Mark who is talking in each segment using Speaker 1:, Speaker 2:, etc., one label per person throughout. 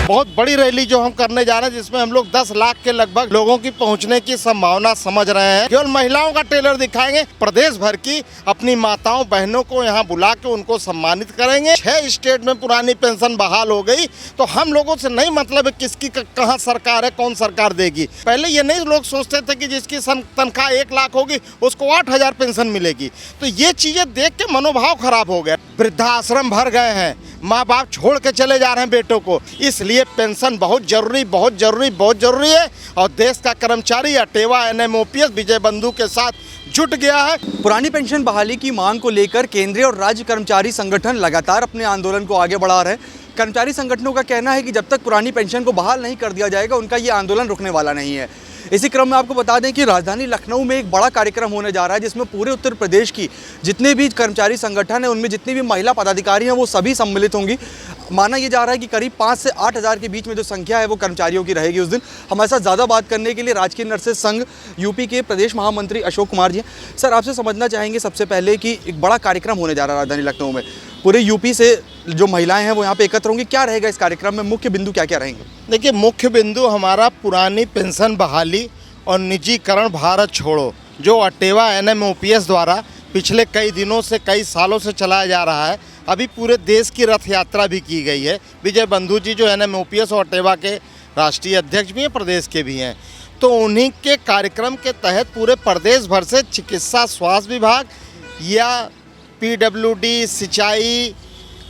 Speaker 1: बहुत बड़ी रैली जो हम करने जा रहे हैं, जिसमें हम लोग 10 लाख के लगभग लोगों की पहुंचने की संभावना समझ रहे हैं। केवल महिलाओं का ट्रेलर दिखाएंगे, प्रदेश भर की अपनी माताओं बहनों को यहाँ बुला के उनको सम्मानित करेंगे। 6 स्टेट में पुरानी पेंशन बहाल हो गई, तो हम लोगों से नहीं मतलब है किसकी कहाँ सरकार है, कौन सरकार देगी। पहले ये नहीं लोग सोचते थे कि जिसकी तनख्वाह 1 लाख होगी उसको 8,000 पेंशन मिलेगी। तो ये चीजें देख के मनोभाव खराब हो गया। वृद्धाश्रम भर गए हैं, माँ बाप छोड़ के चले जा रहे हैं बेटों को, इसलिए पेंशन बहुत जरूरी है। और देश का कर्मचारी अटेवा NMOPS विजय बंधु के साथ जुट गया है।
Speaker 2: पुरानी पेंशन बहाली की मांग को लेकर केंद्रीय और राज्य कर्मचारी संगठन लगातार अपने आंदोलन को आगे बढ़ा रहे हैं। कर्मचारी संगठनों का कहना है कि जब तक पुरानी पेंशन को बहाल नहीं कर दिया जाएगा, उनका ये आंदोलन रुकने वाला नहीं है। इसी क्रम में आपको बता दें कि राजधानी लखनऊ में एक बड़ा कार्यक्रम होने जा रहा है, जिसमें पूरे उत्तर प्रदेश की जितने भी कर्मचारी संगठन हैं, उनमें जितनी भी महिला पदाधिकारी हैं, वो सभी सम्मिलित होंगी। माना ये जा रहा है कि करीब 5 से 8 हज़ार के बीच में जो संख्या है वो कर्मचारियों की रहेगी उस दिन। हमारे साथ ज़्यादा बात करने के लिए राजकीय नर्सेज संघ यूपी के प्रदेश महामंत्री अशोक कुमार जी हैं। सर, आपसे समझना चाहेंगे सबसे पहले कि एक बड़ा कार्यक्रम होने जा रहा है राजधानी लखनऊ में, पूरे यूपी से जो महिलाएं हैं वो यहाँ पे एकत्र होंगी, क्या रहेगा इस कार्यक्रम में, मुख्य बिंदु क्या क्या रहेंगे?
Speaker 1: देखिए, मुख्य बिंदु हमारा पुरानी पेंशन बहाली और निजीकरण भारत छोड़ो, जो अटेवा NMOPS द्वारा पिछले कई दिनों से, कई सालों से चलाया जा रहा है। अभी पूरे देश की रथ यात्रा भी की गई है। विजय बंधु जी जो NMOPS और अटेवा के राष्ट्रीय अध्यक्ष भी हैं, प्रदेश के भी हैं, तो उन्हीं के कार्यक्रम के तहत पूरे प्रदेश भर से चिकित्सा स्वास्थ्य विभाग या PWD, सिंचाई,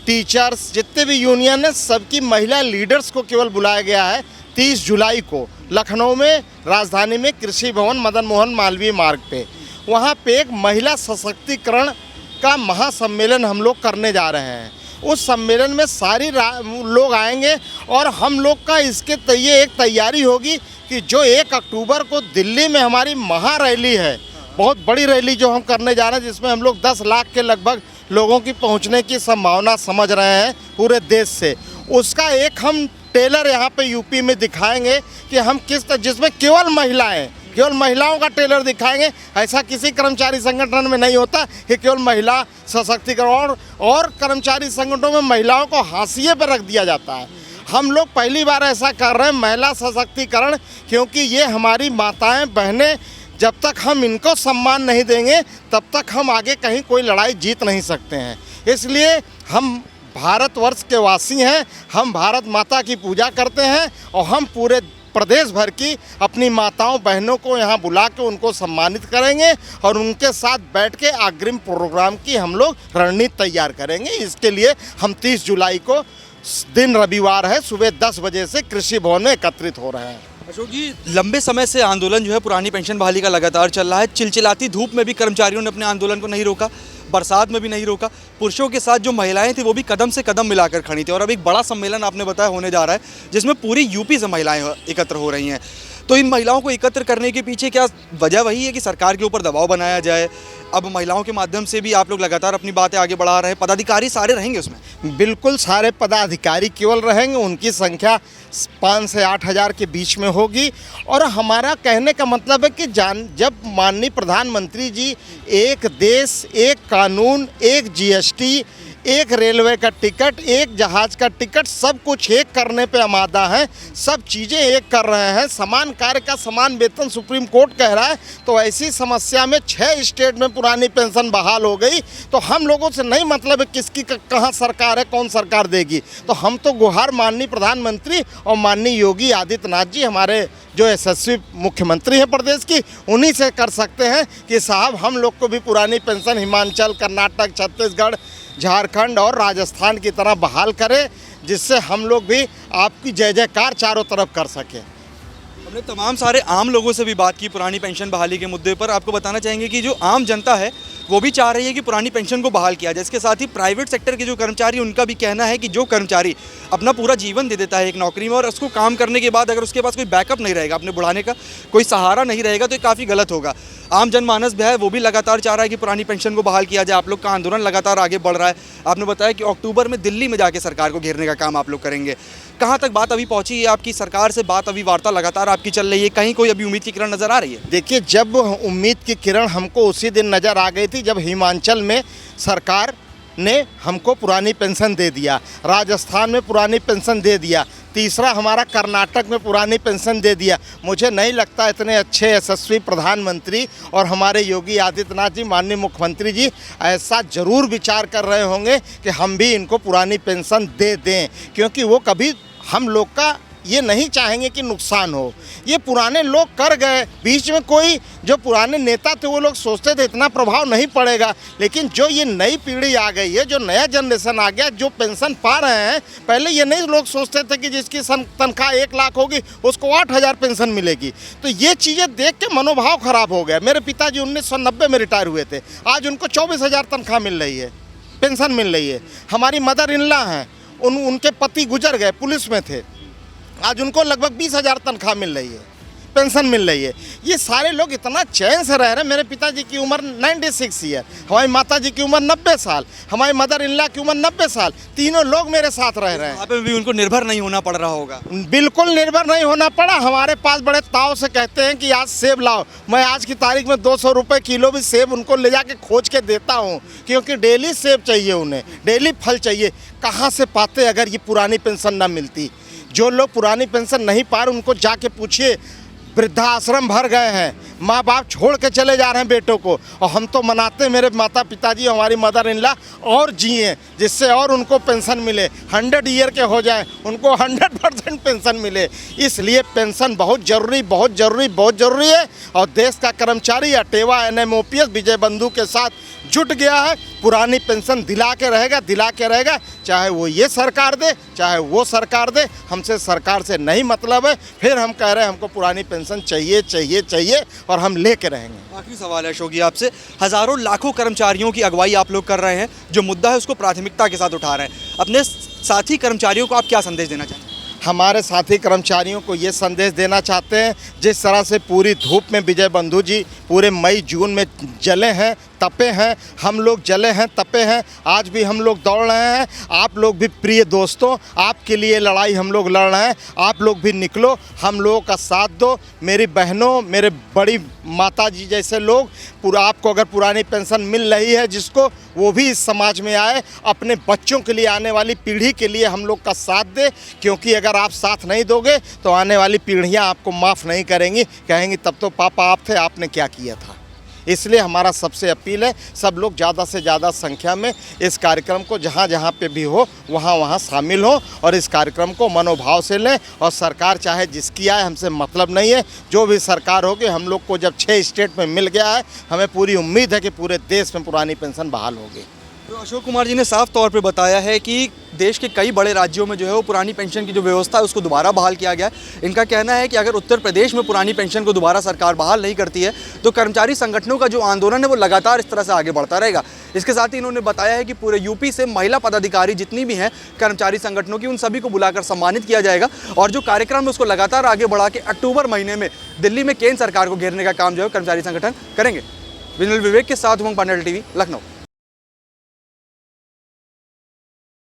Speaker 1: टीचर्स, जितने भी यूनियन है, सबकी महिला लीडर्स को केवल बुलाया गया है 30 जुलाई को लखनऊ में, राजधानी में कृषि भवन मदन मोहन मालवीय मार्ग पे। वहाँ पे एक महिला सशक्तिकरण का महासम्मेलन हम लोग करने जा रहे हैं। उस सम्मेलन में सारी लोग आएंगे और हम लोग का इसके ये एक तैयारी होगी कि जो 1 अक्टूबर को दिल्ली में हमारी महारैली है, बहुत बड़ी रैली जो हम करने जा रहे हैं, जिसमें हम लोग 10 लाख के लगभग लोगों की पहुंचने की संभावना समझ रहे हैं पूरे देश से। उसका एक हम ट्रेलर यहाँ पे यूपी में दिखाएंगे कि हम जिसमें केवल महिलाओं का ट्रेलर दिखाएंगे। ऐसा किसी कर्मचारी संगठन में नहीं होता कि केवल महिला सशक्तिकरण, और कर्मचारी संगठनों में महिलाओं को हाशिए पर रख दिया जाता है। हम लोग पहली बार ऐसा कर रहे हैं, महिला सशक्तिकरण, क्योंकि ये हमारी माताएं बहनें, जब तक हम इनको सम्मान नहीं देंगे तब तक हम आगे कहीं कोई लड़ाई जीत नहीं सकते हैं। इसलिए हम भारतवर्ष के वासी हैं, हम भारत माता की पूजा करते हैं और हम पूरे प्रदेश भर की अपनी माताओं बहनों को यहाँ बुला के उनको सम्मानित करेंगे और उनके साथ बैठ के अग्रिम प्रोग्राम की हम लोग रणनीति तैयार करेंगे। इसके लिए हम 30 जुलाई को, दिन रविवार है, सुबह 10 बजे से कृषि भवन में एकत्रित हो रहे हैं।
Speaker 2: अशोक जी, लंबे समय से आंदोलन जो है पुरानी पेंशन बहाली का लगातार चल रहा है। चिलचिलाती धूप में भी कर्मचारियों ने अपने आंदोलन को नहीं रोका, बरसात में भी नहीं रोका। पुरुषों के साथ जो महिलाएं थी वो भी कदम से कदम मिलाकर खड़ी थी। और अब एक बड़ा सम्मेलन आपने बताया होने जा रहा है, जिसमें पूरी यूपी से महिलाएं एकत्र हो रही हैं। तो इन महिलाओं को एकत्र करने के पीछे क्या वजह वही है कि सरकार के ऊपर दबाव बनाया जाए? अब महिलाओं के माध्यम से भी आप लोग लगातार अपनी बातें आगे बढ़ा रहे हैं। पदाधिकारी सारे रहेंगे उसमें?
Speaker 1: बिल्कुल, सारे पदाधिकारी केवल रहेंगे। उनकी संख्या 5 से 8 हज़ार के बीच में होगी। और हमारा कहने का मतलब है कि जब माननीय प्रधानमंत्री जी एक देश, एक कानून, एक GST, एक रेलवे का टिकट, एक जहाज का टिकट, सब कुछ एक करने पे आमादा है, सब चीज़ें एक कर रहे हैं, समान कार्य का समान वेतन सुप्रीम कोर्ट कह रहा है। तो ऐसी समस्या में 6 स्टेट में पुरानी पेंशन बहाल हो गई, तो हम लोगों से नहीं मतलब है किसकी कहाँ सरकार है, कौन सरकार देगी। तो हम तो गुहार माननीय प्रधानमंत्री और माननीय योगी आदित्यनाथ जी, हमारे जो यशस्वी मुख्यमंत्री हैं प्रदेश की, उन्हीं से कर सकते हैं कि साहब हम लोग को भी पुरानी पेंशन हिमाचल, कर्नाटक, छत्तीसगढ़, झारखंड और राजस्थान की तरह बहाल करें, जिससे हम लोग भी आपकी जय जयकार चारों तरफ कर सकें।
Speaker 2: हमने तमाम सारे आम लोगों से भी बात की पुरानी पेंशन बहाली के मुद्दे पर। आपको बताना चाहेंगे कि जो आम जनता है वो भी चाह रही है कि पुरानी पेंशन को बहाल किया जाए। इसके साथ ही प्राइवेट सेक्टर के जो कर्मचारी, उनका भी कहना है कि जो कर्मचारी अपना पूरा जीवन दे देता है एक नौकरी में और उसको काम करने के बाद अगर उसके पास कोई बैकअप नहीं रहेगा, अपने बुढ़ाने का कोई सहारा नहीं रहेगा, तो ये काफ़ी गलत होगा। आम जनमानस भी है, वो भी लगातार चाह रहा है कि पुरानी पेंशन को बहाल किया जाए। आप लोग का आंदोलन लगातार आगे बढ़ रहा है। आपने बताया कि अक्टूबर में दिल्ली में जाके सरकार को घेरने का काम आप लोग करेंगे। कहाँ तक बात अभी पहुँची है आपकी? सरकार से बात अभी, वार्ता लगातार आपकी चल रही है, कहीं कोई अभी उम्मीद की किरण नज़र आ रही है?
Speaker 1: देखिए, जब उम्मीद की किरण हमको उसी दिन नज़र आ गई थी जब हिमाचल में सरकार ने हमको पुरानी पेंशन दे दिया, राजस्थान में पुरानी पेंशन दे दिया, तीसरा हमारा कर्नाटक में पुरानी पेंशन दे दिया। मुझे नहीं लगता इतने अच्छे यशस्वी प्रधानमंत्री और हमारे योगी आदित्यनाथ जी, माननीय मुख्यमंत्री जी, ऐसा ज़रूर विचार कर रहे होंगे कि हम भी इनको पुरानी पेंशन दे दें, क्योंकि वो कभी हम लोग का ये नहीं चाहेंगे कि नुकसान हो। ये पुराने लोग कर गए, बीच में कोई जो पुराने नेता थे वो लोग सोचते थे इतना प्रभाव नहीं पड़ेगा, लेकिन जो ये नई पीढ़ी आ गई है, जो नया जनरेशन आ गया, जो पेंशन पा रहे हैं, पहले ये नहीं लोग सोचते थे कि जिसकी तनख्वाह 1 लाख होगी उसको 8,000 पेंशन मिलेगी। तो ये चीज़ें देख के मनोभाव ख़राब हो गया। मेरे पिताजी 1990 में रिटायर हुए थे, आज उनको 24,000 तनख्वाह मिल रही है, पेंशन मिल रही है। हमारी मदर इन लॉ हैं, उनके पति गुजर गए, पुलिस में थे, आज उनको लगभग 20,000 तनख्वाह मिल रही है, पेंशन मिल रही है। ये सारे लोग इतना चैन से रह रहे हैं। मेरे पिताजी की उम्र 96 ईयर, हमारी माता जी की उम्र 90 साल, हमारी मदर इन लॉ की उम्र 90 साल, तीनों लोग मेरे साथ रह रहे हैं।
Speaker 2: वहाँ पे भी उनको निर्भर नहीं होना पड़ रहा होगा।
Speaker 1: बिल्कुल निर्भर नहीं होना पड़ा। हमारे पास बड़े ताव से कहते हैं कि आज सेब लाओ, मैं आज की तारीख में 200 रुपये किलो भी सेब उनको ले जाके खोज के देता हूँ, क्योंकि डेली सेब चाहिए उन्हें, डेली फल चाहिए। कहाँ से पाते अगर ये पुरानी पेंशन ना मिलती? जो लोग पुरानी पेंशन नहीं पा रहे उनको जाके पूछिए, वृद्धाश्रम भर गए हैं, माँ बाप छोड़ के चले जा रहे हैं बेटों को, और हम तो मनाते हैं मेरे माता पिताजी, हमारी मदर इन लॉ और जिए, जिससे और उनको पेंशन मिले, 100 ईयर के हो जाए, उनको 100% पेंशन मिले। इसलिए पेंशन बहुत ज़रूरी, बहुत ज़रूरी, बहुत ज़रूरी है। और देश का कर्मचारी अटेवा NMOPS विजय बंधु के साथ जुट गया है। पुरानी पेंशन दिला के रहेगा, चाहे वो ये सरकार दे, चाहे वो सरकार दे। हमसे सरकार से नहीं मतलब है, फिर हम कह रहे हैं हमको पुरानी पेंशन चाहिए चाहिए चाहिए, और हम लेके रहेंगे।
Speaker 2: आखिरी सवाल है अशोक जी आपसे, हज़ारों लाखों कर्मचारियों की अगुवाई आप लोग कर रहे हैं, जो मुद्दा है उसको प्राथमिकता के साथ उठा रहे हैं, अपने साथी कर्मचारियों को आप क्या संदेश देना चाहते हैं?
Speaker 1: हमारे साथी कर्मचारियों को ये संदेश देना चाहते हैं, जिस तरह से पूरी धूप में विजय बंधु जी पूरे मई जून में जले हैं, तपे हैं, हम लोग जले हैं, तपे हैं, आज भी हम लोग दौड़ रहे हैं। आप लोग भी प्रिय दोस्तों, आपके लिए लड़ाई हम लोग लड़ रहे हैं, आप लोग भी निकलो, हम लोगों का साथ दो। मेरी बहनों, मेरे बड़ी माता जी जैसे लोग, पूरा आपको अगर पुरानी पेंशन मिल रही है जिसको, वो भी इस समाज में आए, अपने बच्चों के लिए, आने वाली पीढ़ी के लिए हम लोग का साथ दे, क्योंकि अगर आप साथ नहीं दोगे तो आने वाली पीढ़ियाँ आपको माफ़ नहीं करेंगी, कहेंगी तब तो पापा आप थे, आपने क्या किया था। इसलिए हमारा सबसे अपील है, सब लोग ज़्यादा से ज़्यादा संख्या में इस कार्यक्रम को जहाँ जहाँ पे भी हो वहाँ शामिल हो, और इस कार्यक्रम को मनोभाव से लें। और सरकार चाहे जिसकी आए, हमसे मतलब नहीं है, जो भी सरकार होगी, हम लोग को जब 6 स्टेट में मिल गया है, हमें पूरी उम्मीद है कि पूरे देश में पुरानी पेंशन बहाल होगी।
Speaker 2: तो अशोक कुमार जी ने साफ तौर पे बताया है कि देश के कई बड़े राज्यों में जो है वो पुरानी पेंशन की जो व्यवस्था है उसको दोबारा बहाल किया गया है। इनका कहना है कि अगर उत्तर प्रदेश में पुरानी पेंशन को दोबारा सरकार बहाल नहीं करती है तो कर्मचारी संगठनों का जो आंदोलन है वो लगातार इस तरह से आगे बढ़ता रहेगा। इसके साथ ही इन्होंने बताया है कि पूरे यूपी से महिला पदाधिकारी जितनी भी हैं कर्मचारी संगठनों की, उन सभी को बुलाकर सम्मानित किया जाएगा, और जो कार्यक्रम है उसको लगातार आगे बढ़ा के अक्टूबर महीने में दिल्ली में केंद्र सरकार को घेरने का काम जो है कर्मचारी संगठन करेंगे। विनोद विवेक के साथ उमंग पांडेय, टीवी लखनऊ।